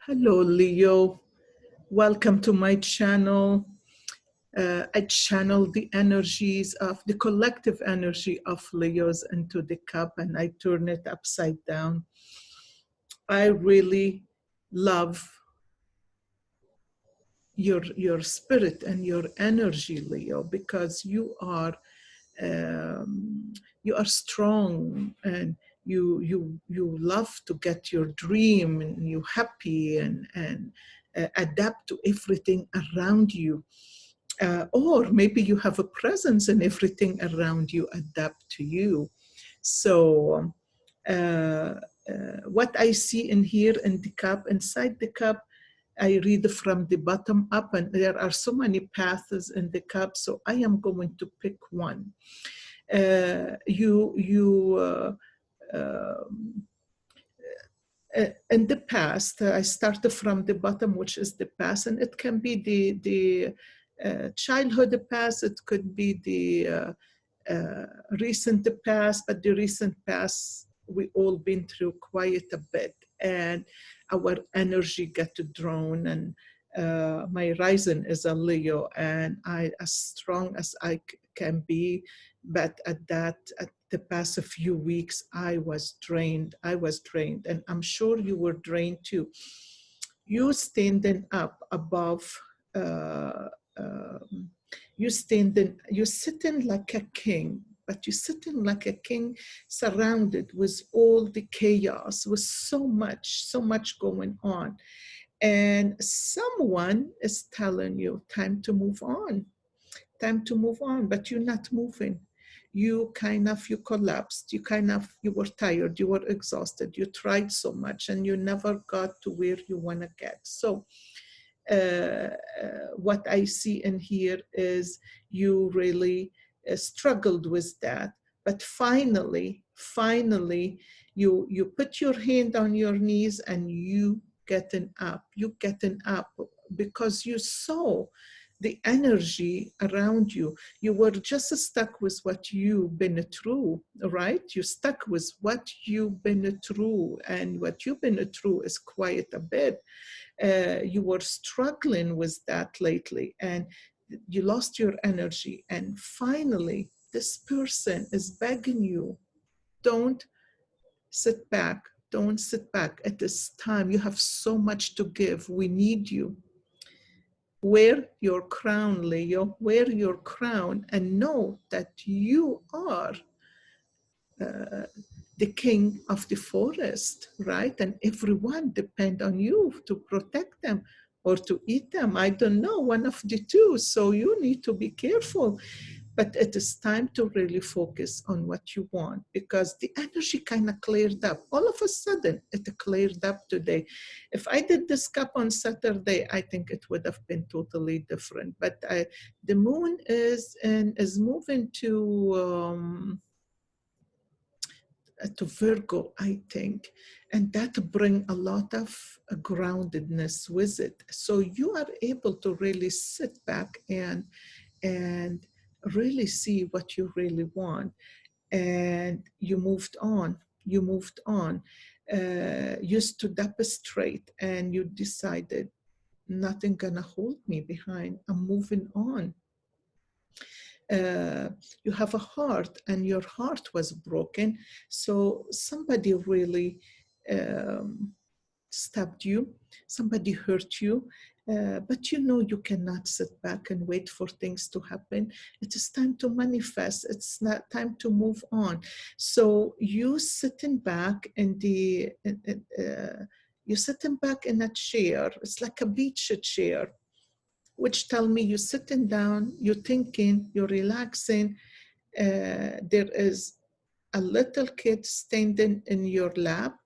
Hello, Leo. Welcome to my channel. I channel the energies of the collective energy of Leos into the cup and I turn it upside down. I really love your spirit and your energy, Leo, because you are strong and you love to get your dream and you're happy and adapt to everything around you. Or maybe you have a presence and everything around you adapt to you. So uh, what I see in here in the cup, inside the cup, I read from the bottom up, and there are so many paths in the cup, so I am going to pick one. Um, in the past, I started from the bottom, which is the past, and it can be the childhood past, it could be the recent past, but the recent past, we all been through quite a bit, and our energy get drawn. And my rising is a Leo, and I as strong as I can be, but at the past few weeks, I was drained. And I'm sure you were drained too. You standing up above. Uh, um, you're sitting like a king, but you're sitting like a king surrounded with all the chaos, with so much going on. And someone is telling you, time to move on, but you're not moving. You collapsed, you were tired, you were exhausted, you tried so much and you never got to where you want to get. So what I see in here is you really struggled with that. But finally, you put your hand on your knees and you getting up. You getting up because you saw the energy around you. You were just stuck with what you've been through, right? You're stuck with what you've been through, and what you've been through is quite a bit. You were struggling with that lately and you lost your energy. And finally, this person is begging you, don't sit back. Don't sit back at this time. You have so much to give. We need you. Wear your crown, Leo. Wear your crown and know that you are uh, the king of the forest, right? And everyone depend on you to protect them or to eat them. I don't know, one of the two. So you need to be careful. But it is time to really focus on what you want, because the energy kind of cleared up. All of a sudden, it cleared up today. If I did this cup on Saturday, I think it would have been totally different. But the moon is moving to Virgo, I think, and that bring a lot of groundedness with it. So you are able to really sit back and really see what you really want, and you moved on. You moved on. You stood up straight, and you decided nothing gonna hold me behind. I'm moving on. uh, you have a heart and your heart was broken. So somebody really stabbed you, somebody hurt you, but you know you cannot sit back and wait for things to happen. It is time to manifest. It's not time to move on. So you sitting back in the, you're sitting back in a chair. It's like a beach chair, which tell me you're sitting down, you're thinking, you're relaxing. There is a little kid standing in your lap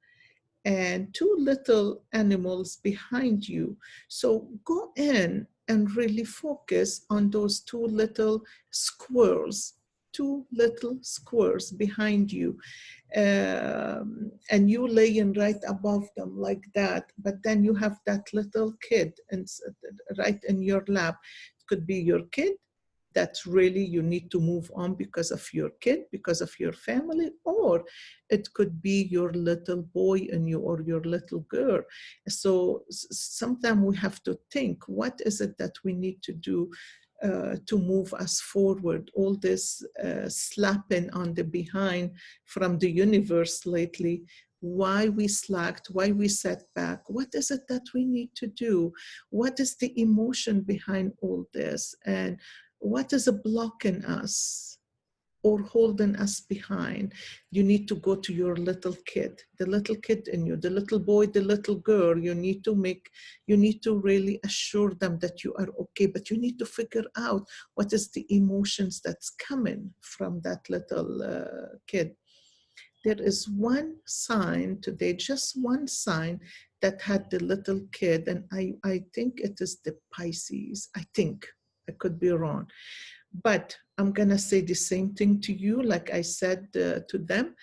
and two little animals behind you. So go in and really focus on those two little squirrels behind you. And you laying right above them like that, but then you have that little kid and right in your lap. It could be your kid, that really you need to move on because of your kid, because of your family, or it could be your little boy in you or your little girl. So sometimes we have to think, what is it that we need to do to move us forward? All this slapping on the behind from the universe lately, why we slacked, why we sat back, what is it that we need to do? What is the emotion behind all this? And what is blocking us or holding us behind? You need to go to your little kid, the little kid in you, the little boy, the little girl. You need to really assure them that you are okay, but you need to figure out what is the emotions that's coming from that little kid. There is one sign today, just one sign that had the little kid, and I think it is the Pisces. I think, I could be wrong. But I'm going to say the same thing to you, like I said to them.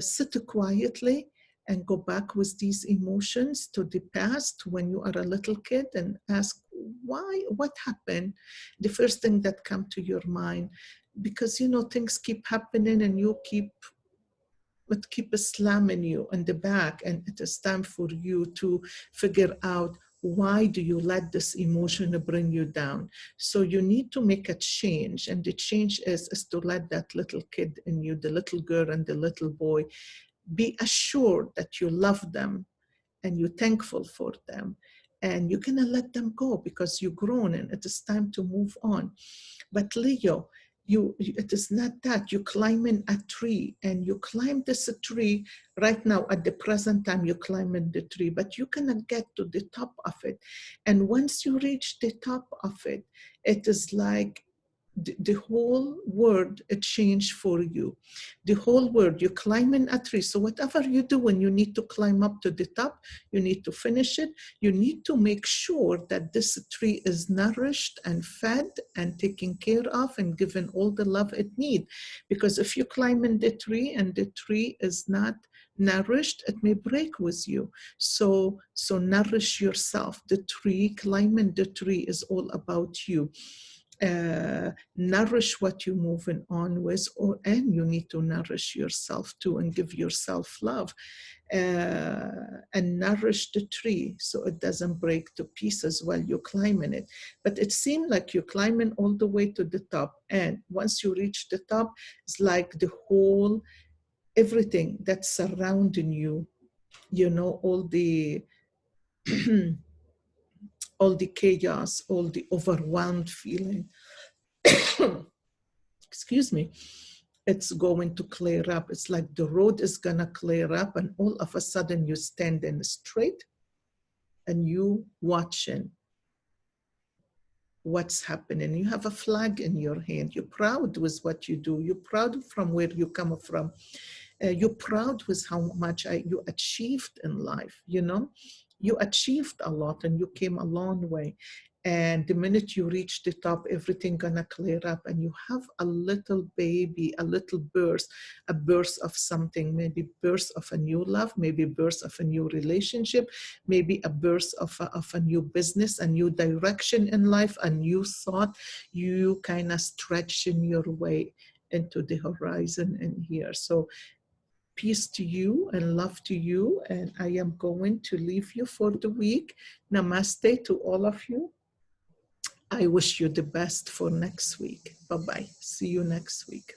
Sit quietly and go back with these emotions to the past when you are a little kid and ask, why, what happened? The first thing that come to your mind, because things keep happening and you keep slamming you in the back, and it is time for you to figure out, why do you let this emotion bring you down? So you need to make a change, and the change is to let that little kid in you, the little girl and the little boy, be assured that you love them and you're thankful for them, and you're gonna let them go because you've grown and it is time to move on. But Leo, it is not that. You climbing a tree, and you climb this tree right now at the present time. You climbing the tree, but you cannot get to the top of it. And once you reach the top of it, it is like the whole world it changed for you. The whole world, you're climbing a tree. So whatever you do when you need to climb up to the top, you need to finish it. You need to make sure that this tree is nourished and fed and taken care of and given all the love it needs. Because if you climb in the tree and the tree is not nourished, it may break with you. So nourish yourself. The tree, climbing the tree is all about you. Nourish what you're moving on with, and you need to nourish yourself too and give yourself love, and nourish the tree so it doesn't break to pieces while you're climbing it. But it seemed like you're climbing all the way to the top, and once you reach the top, it's like the whole, everything that's surrounding you, all the all the chaos, all the overwhelmed feeling, excuse me, it's going to clear up. It's like the road is gonna clear up, and all of a sudden you standing straight and you watching what's happening. You have a flag in your hand. You're proud with what you do. You're proud from where you come from. You're proud with how much you achieved in life. You achieved a lot and you came a long way. And the minute you reach the top, everything gonna clear up, and you have a little baby, a little burst, a burst of something, maybe burst of a new love, maybe burst of a new relationship, maybe a burst of a new business, a new direction in life, a new thought. You kind of stretching your way into the horizon in here. So peace to you and love to you. And I am going to leave you for the week. Namaste to all of you. I wish you the best for next week. Bye-bye. See you next week.